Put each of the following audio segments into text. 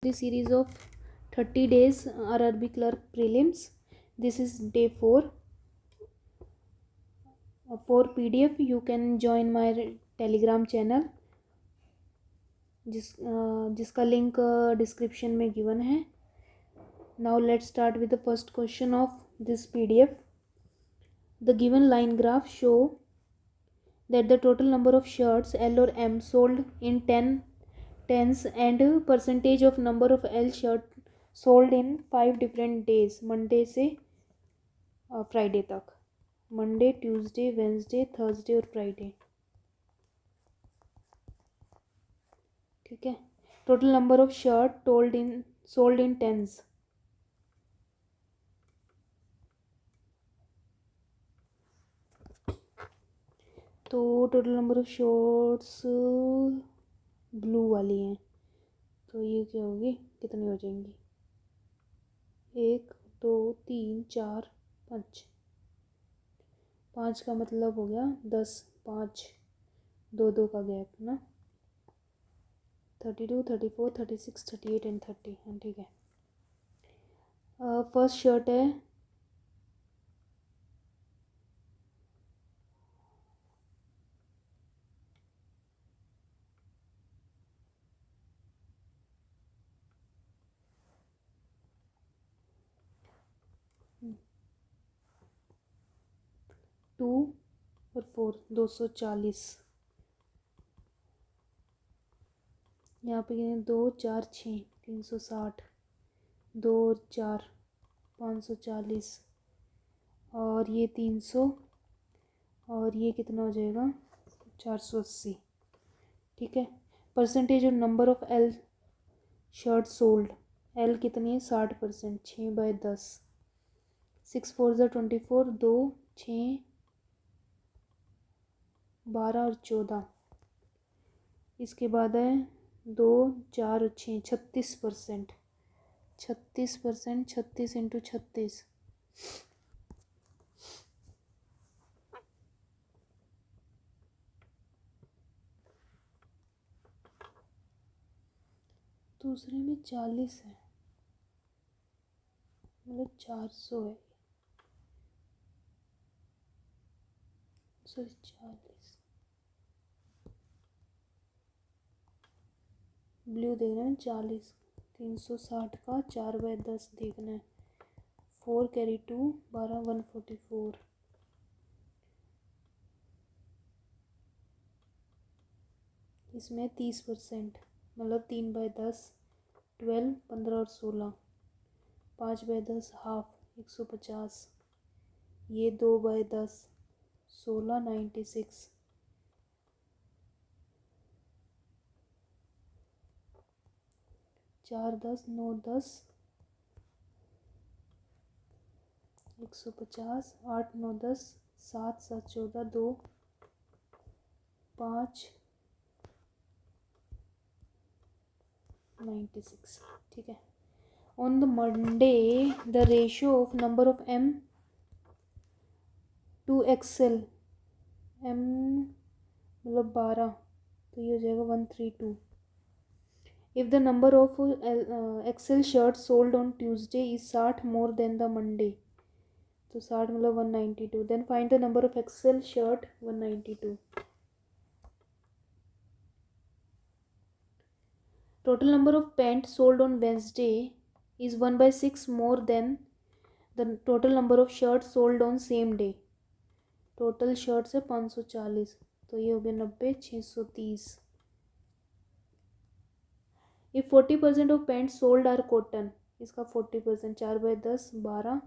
The series of 30 days RRB clerk prelims. This is day 4. For PDF you can join my Telegram channel जिसका link description में given है. Now let's start with the first question of this PDF. The given line graph show that the total number of shirts L or M sold in tens and percentage of number of L shirt sold in 5 different days, Monday से Friday तक. Monday, Tuesday, Wednesday, Thursday और Friday. ठीक है. Total number of shirt sold in tens. तो total number of shirts blue वाली हैं, तो ये क्या होगी, कितनी हो जाएंगी? 1 2 3 4 5. 5 का मतलब हो गया 10. 5 2 का गैप ना. 32 34 36 38 एंड 30. हाँ ठीक है. फर्स्ट शर्ट है 2 और 4 240. यहाँ पे 2 4 6 360. 2 और 4 540 और ये 300 और ये कितना हो जाएगा 480. ठीक है. परसेंटेज और number of L shirt sold. L कितनी है 60%. 6/10. 6 4 24. 2 6 12 और 14. इसके बाद है 2 4 और 6 36%. 36%. 36 इंटू 36. दूसरे में 40 है, मतलब 400 है. सॉरी 40. ब्लू देखना है 40. 360 का 4/10 देखना है. 4 कैरी 2 12 144. इसमें 30%, मतलब 3/10 12 15 और 16. 5/10 हाफ 150. ये 2/10 16 96. 4 10 9 10 150. 8 9 10 7 7 14 2 5 96. ठीक है. On the Monday the ratio of number of M to XL. M मतलब 12, तो ये हो जाएगा 132. If the number of XL shirt sold on Tuesday is 60 more than the Monday, तो 60 मतलब 192. Then find the number of XL shirt 192. Total number of pants sold on Wednesday is 1/6 more than the total number of shirts sold on same day. Total shirts है 540, तो ये हो गया 90 630. If 40% of pant sold are cotton, इसका 40% 4/10 12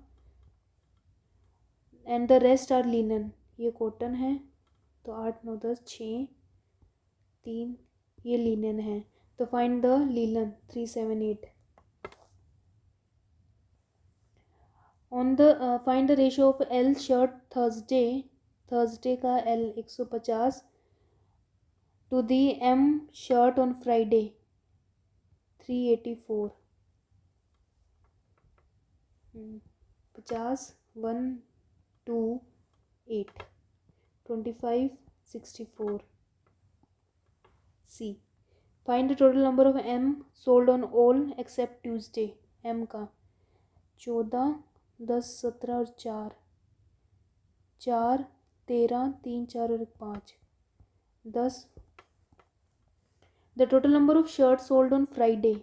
and the rest are linen. ये cotton है तो 8 9 10 6 3. ये लिनन है तो find the linen 378. On the find the ratio of L shirt Thursday का L 150 to the M shirt on Friday 384. 50 1 2 8 25 64. C. Find the total number of M sold on all except Tuesday. M का 14, 10, 17 और 4, 4, 13, 3, 4 और 1, 5, 10। The total number of shirt sold on Friday.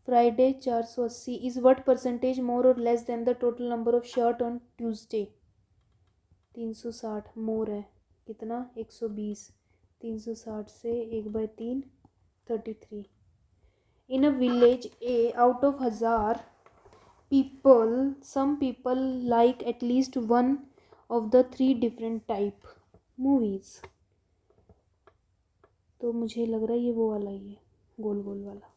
Friday 480 is what percentage more or less than the total number of shirt on Tuesday. 360 more है कितना 120, 360 से 1/3 33। In a village a out of 1000 people some people like at least one of the 3 different type movies। तो मुझे लग रहा है ये वो वाला ही है, गोल गोल वाला।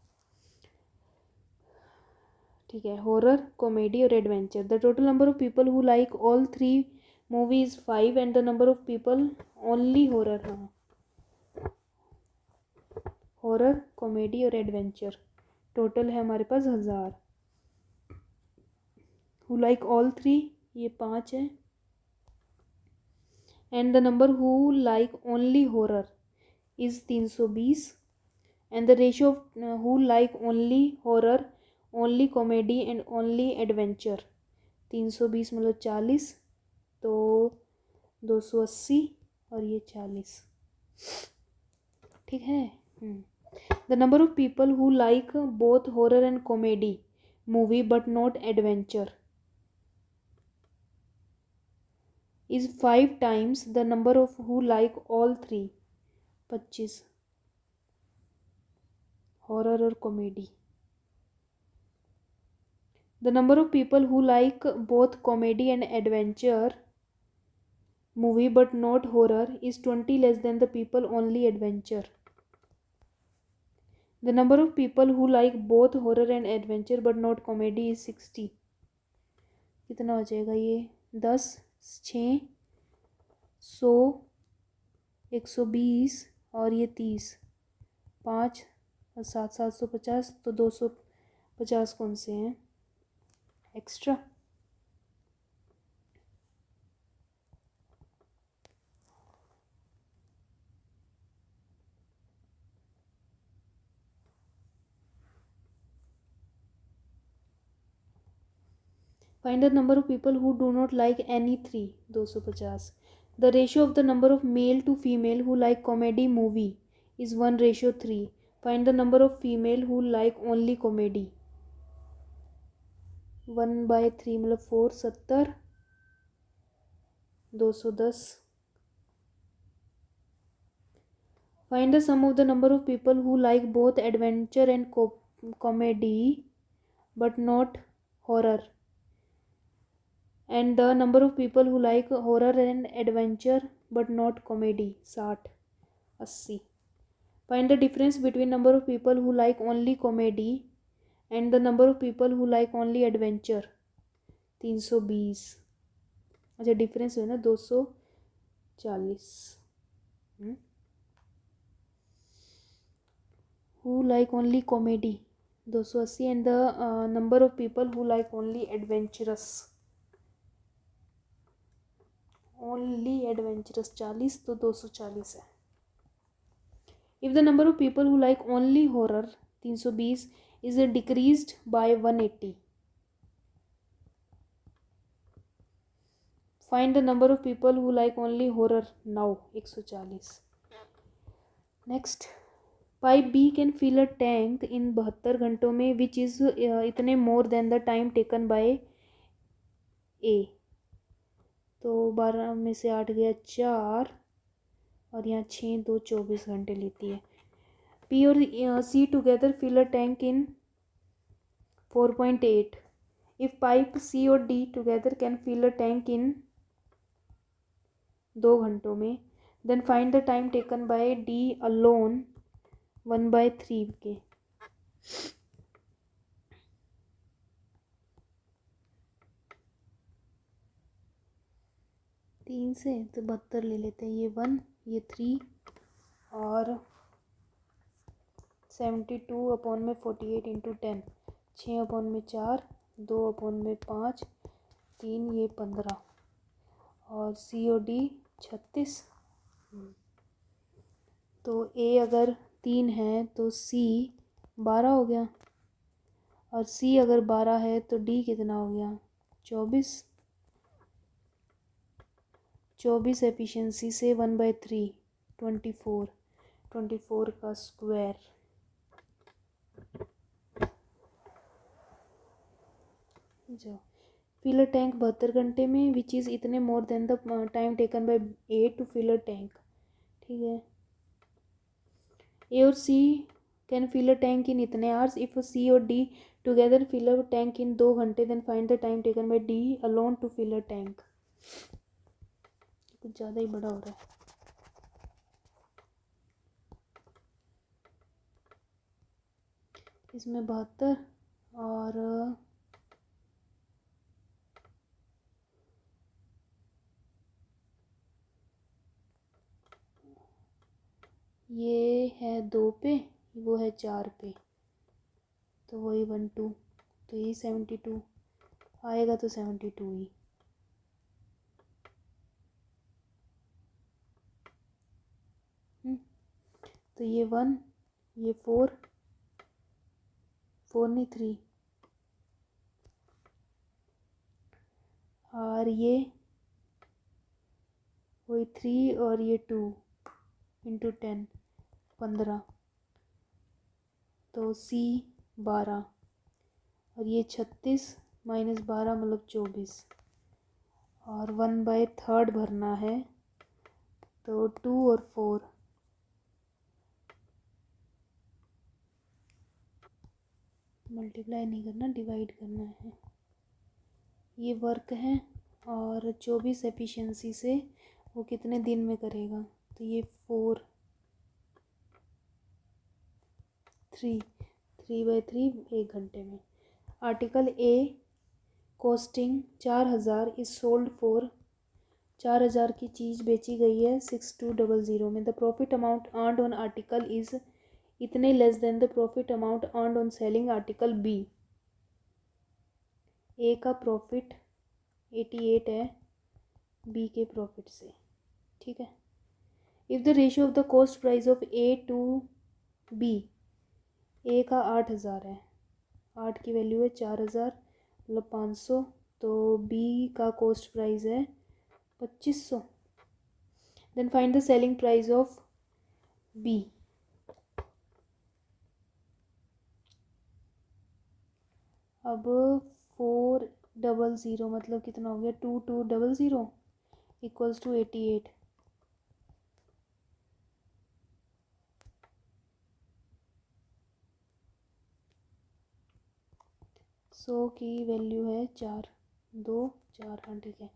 ठीक है, हॉरर, कॉमेडी और adventure. The total number of people who like all 3 movies 5 and the number of people only horror. हाँ, हॉरर, कॉमेडी और एडवेंचर टोटल है हमारे पास 1000। हु लाइक ऑल 3 ये 5 है, and the number who like only horror is 320, and the ratio of who like only horror, only comedy and only adventure 320 मतलब 40, तो 280 और ये 40। ठीक है। The number of people who like both horror and comedy movie but not adventure is 5 times the number of who like all 3, 25 horror और comedy। the number of people who like both comedy and adventure movie but not horror is 20 less than the people only adventure। the number of people who like both horror and adventure but not comedy is 60। कितना हो जाएगा ये 10, 6, 100, 120 और ये 30, 5 और 7, 750, तो 250 कौन से हैं extra. Find the number of people who do not like any 3, 250। The ratio of the number of male to female who like comedy movie is 1:3। Find the number of female who like only comedy. 1/3 मतलब 4, 70, 210। Find the sum of the number of people who like both adventure and comedy but not horror, and the number of people who like horror and adventure but not comedy 60, 80। find the difference between number of people who like only comedy and the number of people who like only adventure 320। अच्छा difference है ना 240। who like only comedy 280 and the number of people who like only adventurous only adventurous 40, तो 240 है। If the number of people who like only horror 320 is decreased by 180। Find the number of people who like only horror now 140। Next, pipe B can fill a tank in 72 घंटों में which is इतने more than the time taken by A. तो 12 में से 8 गया 4 और यहाँ 6, 2, 24 घंटे लेती है। पी और C together fill a tank in 4.8। If pipe C और D together can fill a tank in 2 घंटों में, then find the time taken by D alone 1/3 के। तीन से तो 72 ले लेते हैं, ये 1, ये 3 और 72/48 इंटू 10, 6/4, 2/5, 3, ये 15 और सी ओ डी 36। तो ए अगर 3 है तो सी 12 हो गया, और सी अगर 12 है तो डी कितना हो गया 24। 24 एफिशिएंसी से 1/3 24, 24 का स्क्वायर। जो फिलर टैंक 72 घंटे में विच इज़ इतने more than the time taken by A to fill a tank. ठीक है, ए और C can fill a tank in इतने आवर्स। इफ सी और D together fill a tank in 2 घंटे, then find the time taken by D alone to fill a tank. कुछ ज़्यादा ही बड़ा हो रहा है। इसमें 72 और ये है 2 पे, वो है 4 पे, तो वही 1 2, तो ये 72 आएगा, तो 72 ही। तो ये 1, ये 4 नहीं 3, और ये वही 3 और ये 2 इंटू 10 15, तो सी 12 और ये 36 माइनस 12 मतलब 24, और 1/3 भरना है, तो 2 और 4 मल्टीप्लाई नहीं करना, डिवाइड करना है। ये वर्क है, और 24 एफिशिएंसी से वो कितने दिन में करेगा, तो ये 4 3/3 1 घंटे में। Article A costing 4000 is sold for 4000 की चीज़ बेची गई है 6200 में। The profit amount earned on article is इतने less than the profit amount earned on selling article B. A का प्रॉफिट 88 है बी के प्रॉफिट से। ठीक है, if the ratio of the cost price of A to B, A का 8000 है, 8 की वैल्यू है 4000 मतलब 500, तो बी का कॉस्ट प्राइस है 2500। Then find the selling price of B. अब 400 मतलब कितना हो गया 2200 इक्वल्स टू 88। सौ की वैल्यू है 4 2 4, हाँ ठीक है,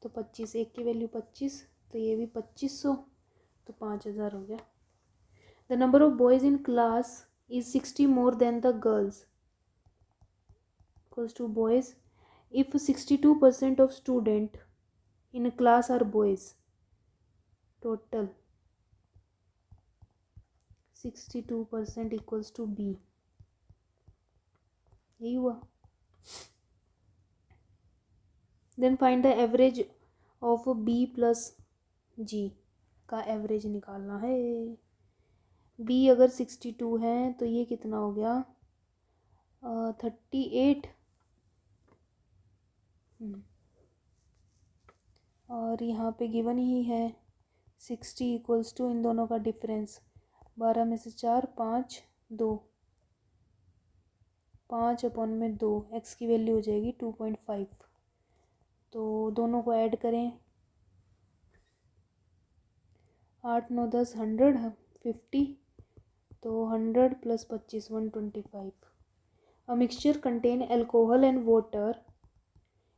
तो 25, एक की वैल्यू 25, तो ये भी 2500, तो 5000 हो गया। The number of boys in class is 60 more than the girls equals to boys. If 62% of student in class are boys, total 62% equals to B. यही हुआ। Then find the average of B plus G का average निकालना है। B अगर 62 है तो ये कितना हो गया 38, और यहाँ पे गिवन ही है 60 इक्वल्स टू इन दोनों का डिफरेंस 12 में से 4 5 2, 5/2, एक्स की वैल्यू हो जाएगी 2.5। तो दोनों को ऐड करें, 8 9 10 100 50, तो 100 + 25 125। A mixture contain alcohol and water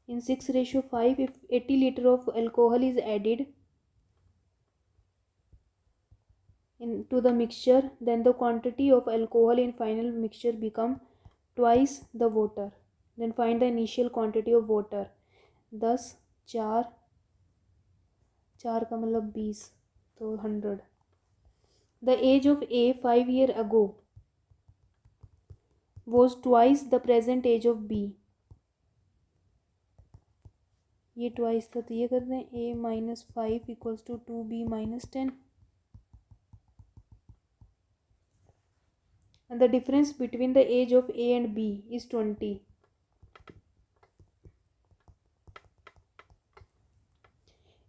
in 6:5. If 80 liter of alcohol is added into the mixture, then the quantity of alcohol in final mixture become twice the water. Then find the initial quantity of water. 10 4 4 का मतलब 20, तो 100। The age of A 5 years ago was twice the present age of B. ये twice था, तो ये कर दें A-5 equals to 2B - 10। and the difference between the age of A and B is 20.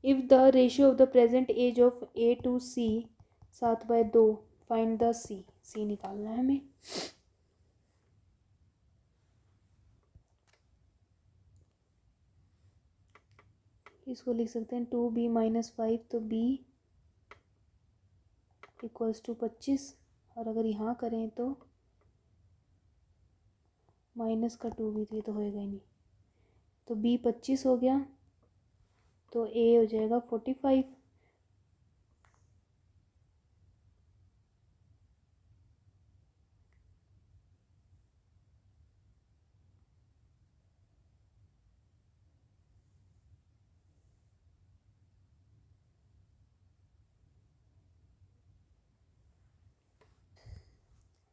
If the ratio of the present age of A to C 7/2, find the C निकालना है हमें। इसको लिख सकते हैं 2B - 5, तो B = 25, और अगर यहाँ करें तो माइनस का 2B, तो ये तो होएगा ही नहीं, तो B 25 हो गया, तो A हो जाएगा 45।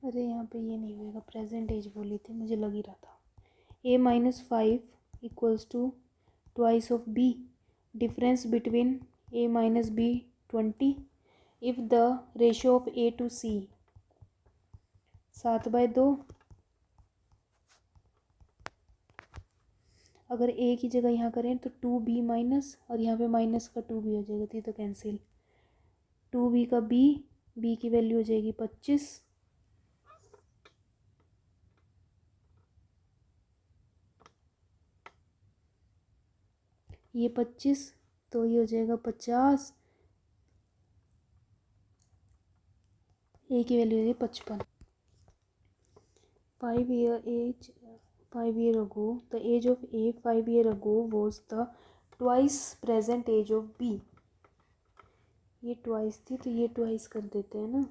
अरे यहाँ पे ये नहीं होएगा, प्रेजेंट एज बोली थी, मुझे लग ही रहा था। A - 5 = twice of B. Difference between A - B 20. If the ratio of A to C 7/2, अगर A की जगह यहाँ करें तो 2B माइनस, और यहाँ पे माइनस का 2B हो जाएगा, तो ये तो कैंसिल। 2B का B की वैल्यू हो जाएगी 25, ये 25, तो ये हो जाएगा 50, A की वैल्यू हो जाएगी 55। 5 year ago, the age of A 5 year ago was the twice present age of B. ये ट्वाइस थी, तो ये ट्वाइस कर देते हैं ना,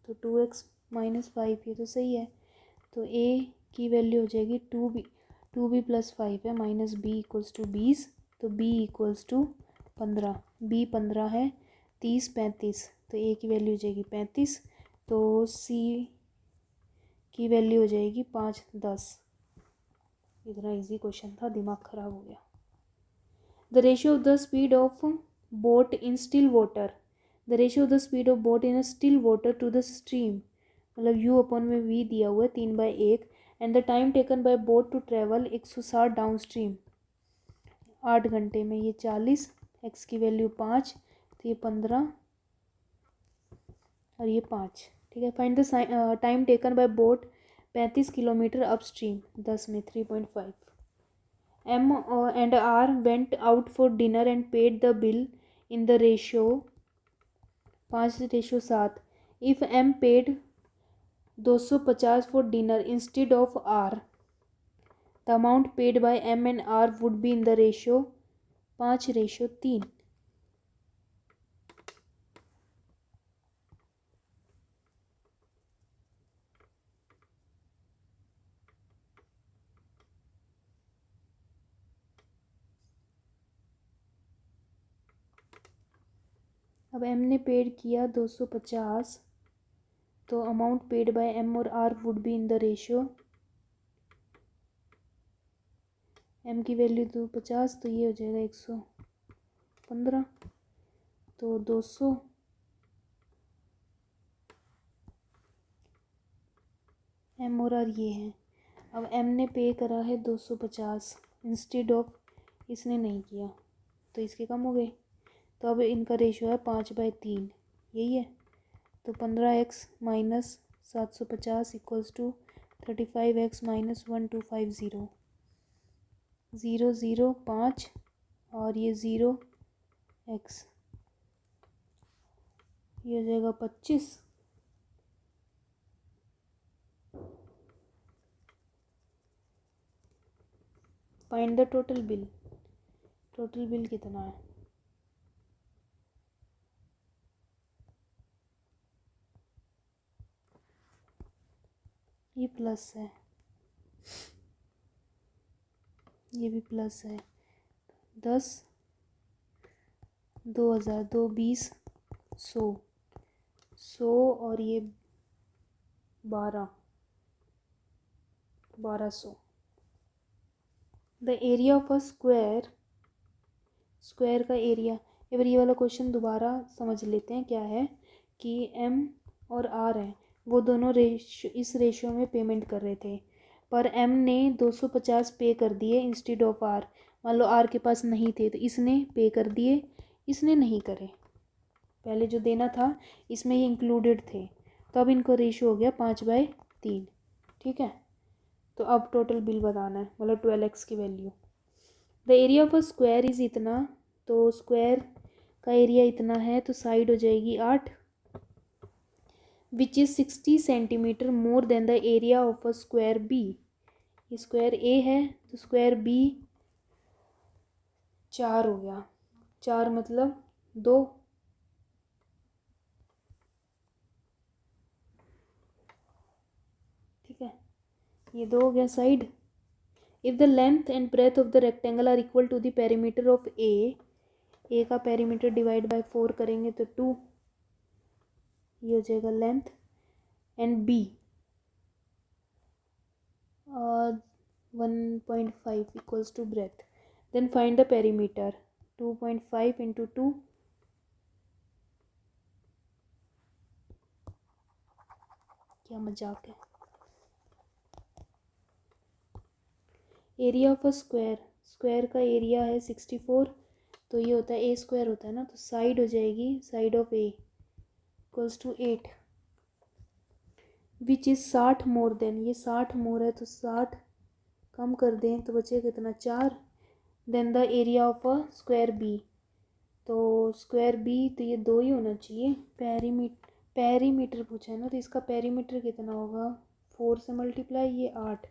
तो 2x - 5, ये तो सही है। तो A की वैल्यू हो जाएगी 2B + 5 है, -B = 20, तो B = 15। B 15 है, 30 35, तो A की वैल्यू हो जाएगी 35, तो C की वैल्यू हो जाएगी 5 10। इतना इजी क्वेश्चन था, दिमाग खराब हो गया। The ratio of the speed of boat in still water, the ratio of the speed of boat in still water to the stream, मतलब U/V दिया हुआ है 3/1, and the time taken by boat to travel 160 downstream 8 घंटे में, ये 40, x की value 5, तो ये 15 और ये 5, ठीक है। Find the time taken by boat 35 kilometre up stream, 10 में 3.5। M and R went out for dinner and paid the bill in the ratio 5:7. If M paid 250 for dinner instead of R, the amount paid by M and R would be in the ratio 5:3. अब M ने paid किया 250, तो amount paid by M और R would be in the ratio, M की value 250, तो ये हो जाएगा 115, तो 200 M और R ये हैं। अब M ने पे करा है 250 इंस्टेड ऑफ, इसने नहीं किया, तो इसके कम हो गए, तो अब इनका रेशियो है 5/3, यही है। तो 15x - 750 = 35x - 1250, 0 0 5, और ये 0x, ये हो जाएगा 25। Find the total bill, total bill कितना है? ये प्लस है, ये भी प्लस है, 10 2000 2 20 100 और ये 1200। The area of a square, square का एरिया, एक बार ये वाला क्वेश्चन दोबारा समझ लेते हैं क्या है, कि M और R है, वो दोनों इस रेशियो में पेमेंट कर रहे थे, पर एम ने 250 पे कर दिए इंस्टेड ऑफ आर। मान लो आर के पास नहीं थे तो इसने पे कर दिए, इसने नहीं करे। पहले जो देना था इसमें ये इंक्लूडेड थे, तो अब इनको रेशियो हो गया 5/3। ठीक है, तो अब टोटल बिल बताना है, मतलब 12x की value. The area of a square is इतना, तो स्क्वायर का एरिया इतना है, तो साइड हो जाएगी 8, which is 60 centimetre more than the area of a square B. ये स्क्वायर ए है तो स्क्वायर बी 4 हो गया, 4 मतलब 2। ठीक है, ये 2 हो गया side. If the length and breadth of the rectangle are equal to the perimeter of A का पेरीमीटर डिवाइड बाय 4 करेंगे तो 2, ये हो जाएगा length, and B 1.5 equals to breadth, then find the perimeter. 2.5 into 2, क्या मजाक है। Area of a square, square का एरिया है 64, तो ये होता है ए स्क्वायर होता है ना, तो साइड हो जाएगी side of A equals to 8, which is 60 more than, ये 60 मोर है तो 60 कम कर दें तो बचे कितना 4, then the area of a square B, तो स्क्वायर बी तो ये 2 ही होना चाहिए। पेरीमीटर पूछा है ना, तो इसका पेरीमीटर कितना होगा, 4 से मल्टीप्लाई, ये 8,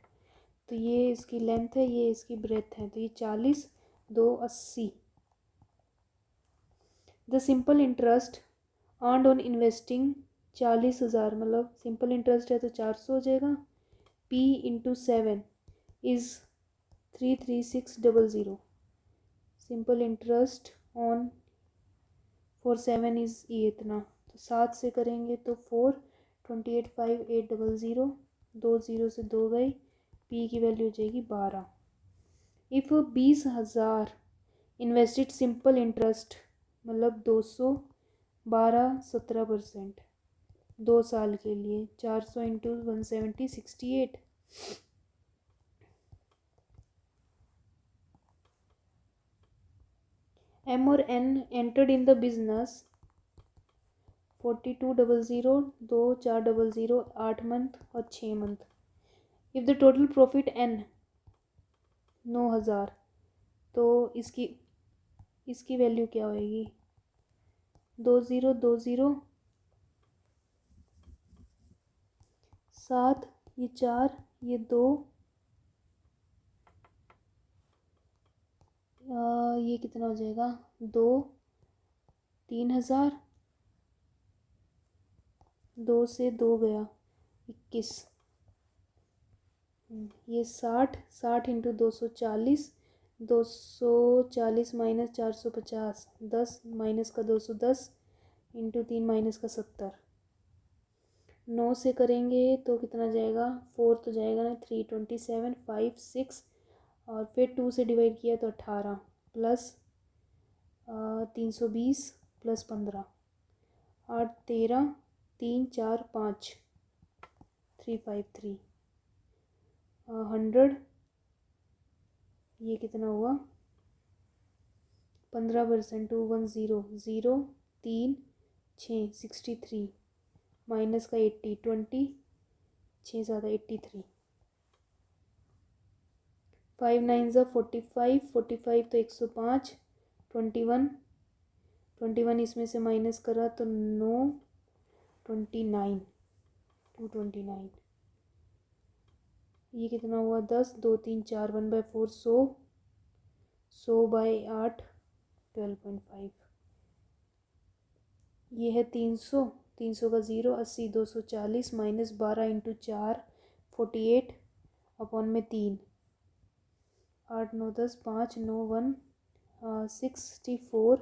तो ये इसकी लेंथ है, ये इसकी ब्रेथ है, तो ये 40, 2 80। The simple interest earned on investing 40,000, मतलब सिंपल इंटरेस्ट है तो 400 हो जाएगा। P into 7 is 33600। Simple interest on for 7 is ये इतना, तो 7 से करेंगे तो 4, 28,5,800, 2 0 से 2 गई, P की वैल्यू हो जाएगी 12। इफ़ 20,000 इन्वेस्टेड सिंपल इंटरेस्ट, मतलब 200, 12 17%, 2 साल के लिए, 400 इंटू 170 68। एम और N entered in the business 4200, 2 400, 8 month और 6 month. If the total profit N 9,000, तो इसकी वैल्यू क्या होएगी, 2020, 7, ये 4, ये 2, ये कितना हो जाएगा 2, 3,000, 2 से 2 गया 21, ये 60, 60 इंटू 240, 240 माइनस 450, 10 माइनस का 210 इंटू 3 माइनस का 70, 9 से करेंगे तो कितना जाएगा, 4 तो जाएगा ना, 327, 5 6, और फिर 2 से डिवाइड किया तो 18 प्लस 320 प्लस 15, 8 13, 3 4 5, 353, 100, ये कितना हुआ 15%, 210 0 3 6 63 माइनस का 80 20, 6 ज़्यादा 83, 5 9 ज़ा 45, 45 तो 105, 21, 21 इसमें से माइनस करा तो 9, 29, 229, ये कितना हुआ 10, 2 3 4, 1/4, 100, 100/8, 12.5, ये है 300, 300 का 0, 80, 240 माइनस 12 इंटू 4 48 अपॉन में 3, 8 9 10, 5 9 1, 64,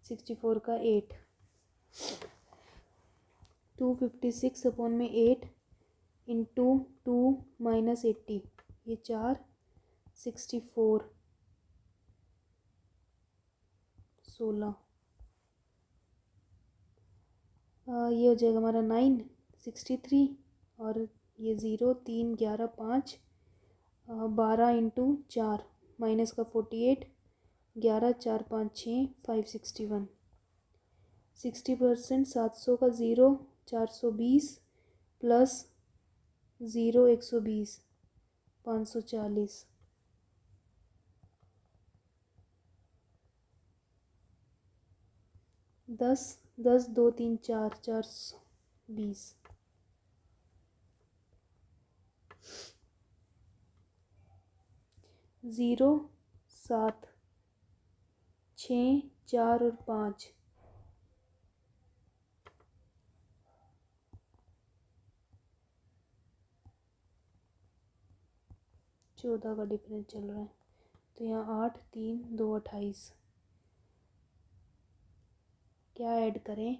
64 का 8, 256 अपॉन में 8 इंटू 2 माइनस 80, ये 4, 64, 16, ये हो जाएगा हमारा 9, 63 और ये 0 3 11 5 12 इंटू 4 माइनस का 48 11 4 5 6 561 60%। 700 का 0 420 प्लस 0 120 540 10 10 2 3 4 420 0 7 6 4 और 5 14 का डिफरेंस चल रहा है। तो यहाँ 8 3 2 28 क्या ऐड करें?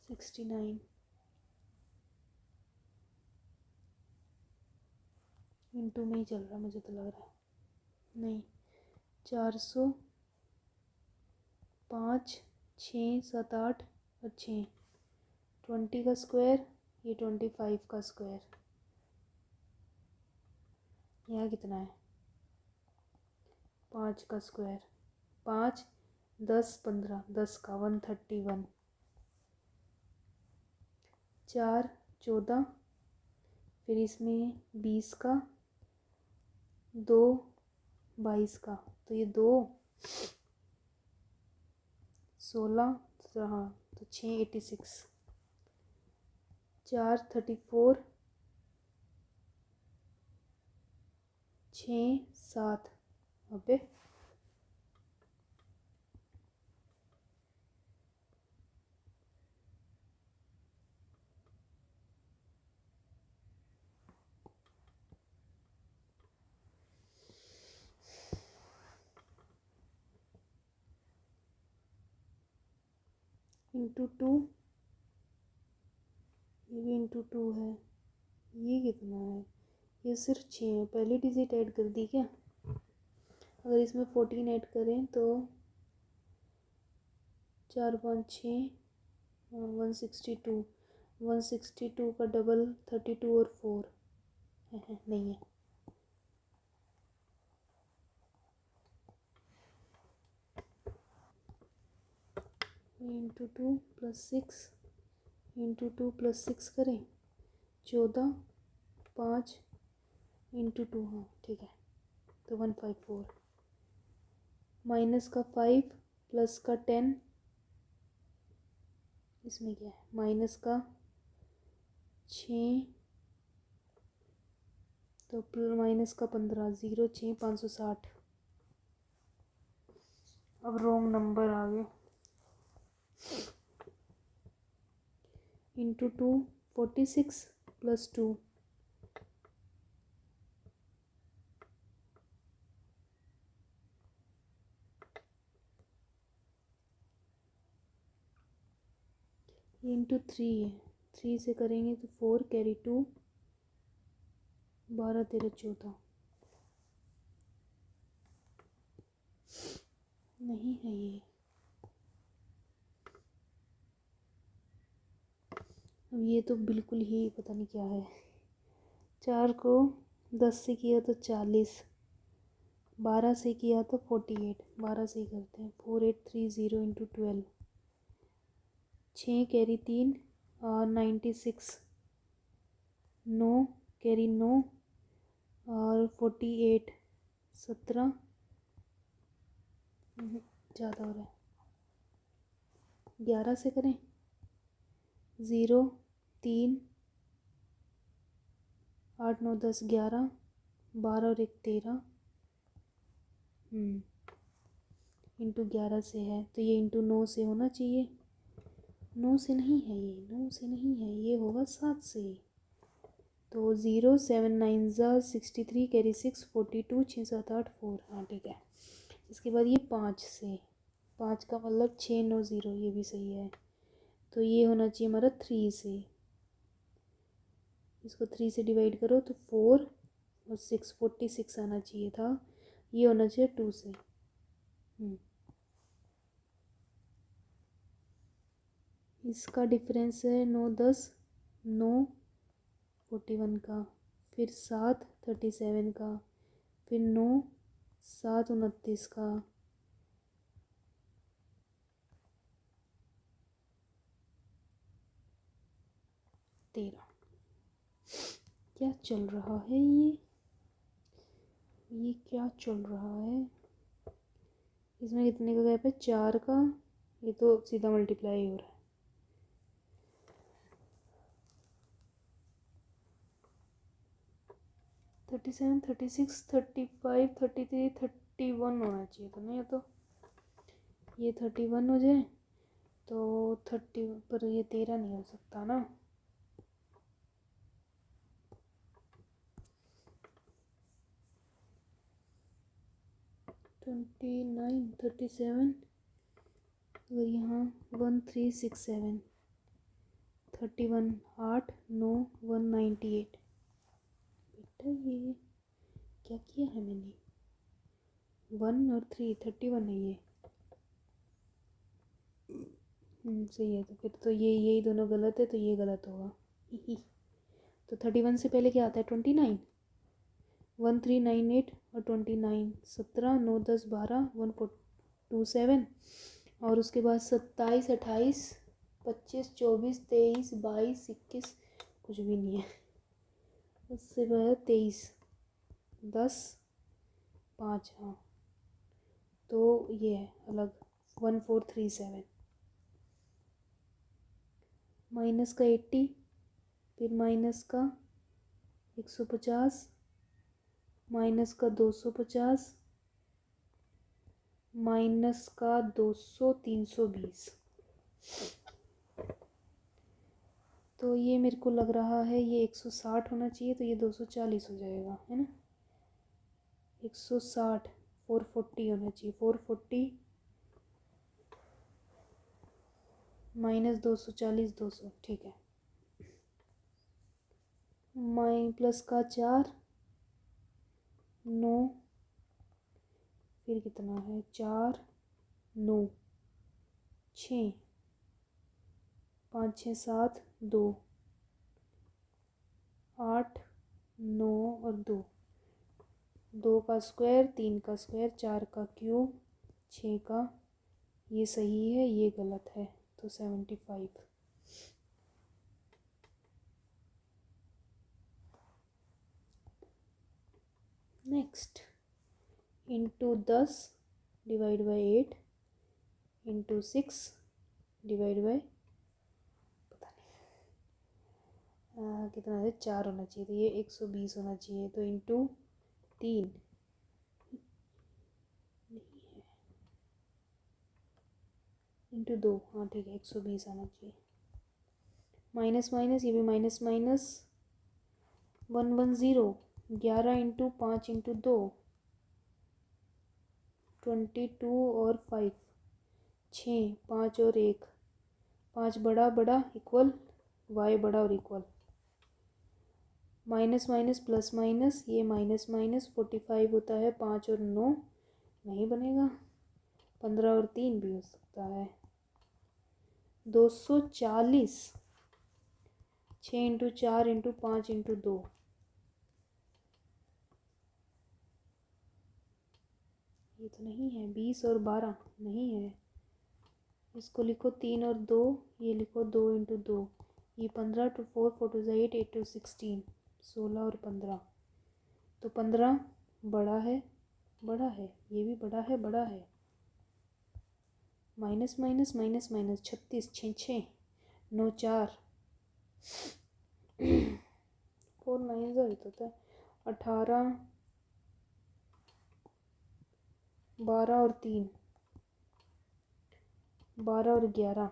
$69 इंटू में ही चल रहा है, मुझे तो लग रहा है। नहीं, 400 5 6 7 8 और 6 20 का स्क्वायर, ये 25 का स्क्वायर। यहाँ कितना है? 5 का स्क्वायर। 5 10 15 10 का 131। 4 14 फिर इसमें 20 का 2 22 का, तो ये 2 16 हाँ तो 6 86 4 34 6 7 अबे इंटू 2, ये भी इंटू 2 है। ये कितना है? ये सिर्फ 6 है। पहली डिजिट ऐड कर दी क्या? अगर इसमें 14 ऐड करें तो 4 5 6 162। 162 का डबल 32 और 4 नहीं है। इंटू 2 प्लस 6 इंटू 2 प्लस 6 करें 14 5 इंटू 2 हाँ ठीक है। तो 154 माइनस का 5 प्लस का 10, इसमें क्या है? माइनस का 6 तो माइनस का 15 0 6 560। अब रॉन्ग नंबर आ गए। इंटू 2 46 प्लस 2 इंटू 3 है। 3 से करेंगे तो 4 कैरी 2 12 13 14 नहीं है ये। अब ये तो बिल्कुल ही पता नहीं क्या है। 4 को 10 से किया तो 40, 12 से किया तो 48। 12 से ही करते हैं। 4830 इंटू 12 6 कैरी 3 और 96 9 कैरी 9 और 48 17 ज़्यादा हो रहा है। 11 से करें 0 3 8 9 10 11 12 और 1 13 इंटू 11 से है तो ये इंटू 9 से होना चाहिए। 9 से नहीं है, ये 9 से नहीं है, ये होगा 7 से। तो 0 7 9 63 कैरी 6 42 6 7 8 4 हाँ ठीक है। इसके बाद ये 5 से, 5 का मतलब 6 9 0, ये भी सही है। तो ये होना चाहिए हमारा 3 से। इसको 3 से डिवाइड करो तो 4 और 646 आना चाहिए था, ये होना चाहिए 2 से। इसका डिफरेंस है 9 10 9 41 का, फिर 7 37 का, फिर 9 7 29 का, 13। क्या चल रहा है ये क्या चल रहा है? इसमें कितने का गैप है? 4 का। ये तो सीधा मल्टीप्लाई हो रहा है। 37 36 35 33 31 होना चाहिए था ना, ये 31 हो जाए तो 30, पर ये 13 नहीं हो सकता ना। ट्वेंटी 37 और यहाँ 1367 31 8 9 198। बेटा ये क्या किया है मैंने? 1 और 3 31 है ये। सही है। तो फिर तो ये यही दोनों गलत है, तो ये गलत होगा। तो 31 से पहले क्या आता है? 29। 1398 और 29 17 9 10 12 127 और उसके बाद 27 28 25 24 23 22 21 कुछ भी नहीं है। उससे बाद 23 10 5। हाँ तो ये है अलग 1437। माइनस का 80, फिर माइनस का 150, माइनस का 250, माइनस का 200 320। तो ये मेरे को लग रहा है ये 160 होना चाहिए, तो ये 240 हो जाएगा, है ना। 160 440 होना चाहिए। 440 माइनस 240 200, ठीक है। प्लस का 4 9, फिर कितना है? 4 9 6 5 6 7 2 8 9 और 2 का स्क्वायर 3 का स्क्वायर 4 का क्यूब 6 का, ये सही है ये गलत है, तो 75। Next, into 10 divide by 8 into 6 divide by पता नहीं कितना है, 4 होना चाहिए, तो ये 120 होना चाहिए। तो इंटू 3 इंटू 2, हाँ ठीक है 120 आना चाहिए। माइनस माइनस ये भी माइनस माइनस 110 11 इंटू 5 इंटू 2 22 और 5 6 5 और 1 5 बड़ा बड़ा इक्वल y बड़ा और equal minus minus plus minus ये माइनस माइनस 45 होता है 5 और 9 नहीं बनेगा। 15 और 3 भी हो सकता है। 240 6 इंटू 4 इंटू 5 इंटू 2 ये तो नहीं है। 20 और 12 नहीं है। इसको लिखो 3 और 2, ये लिखो 2 इंटू 2, ये 15 टू 4 4 टू 8 8 टू 16 16 और 15, तो 15 बड़ा है ये भी बड़ा है। माइनस माइनस माइनस माइनस 36 6 6 9 4 4 9 तो होता है 18 12 और 3 12 और 11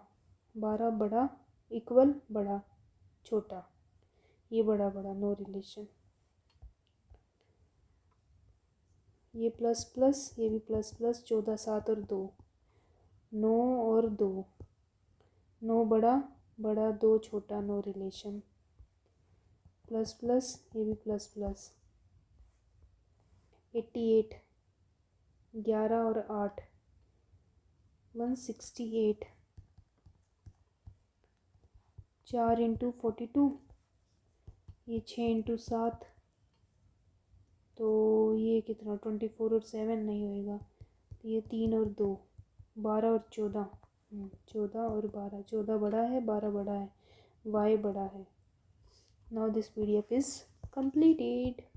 12 बड़ा इक्वल बड़ा छोटा, ये बड़ा बड़ा नो रिलेशन, ये प्लस प्लस ये भी प्लस प्लस 14 7 और 2 9 और 2 9 बड़ा बड़ा 2 छोटा नो रिलेशन, प्लस प्लस ये भी प्लस प्लस 88, 11 और 8, 168, 4 इंटू 42, ये 6 इंटू 7, तो ये कितना 24 और 7 नहीं होएगा, तो ये 3 और 2, 12 और 14, 14 और 12, 14 बड़ा है 12 बड़ा है, y बड़ा है। Now this PDF is completed.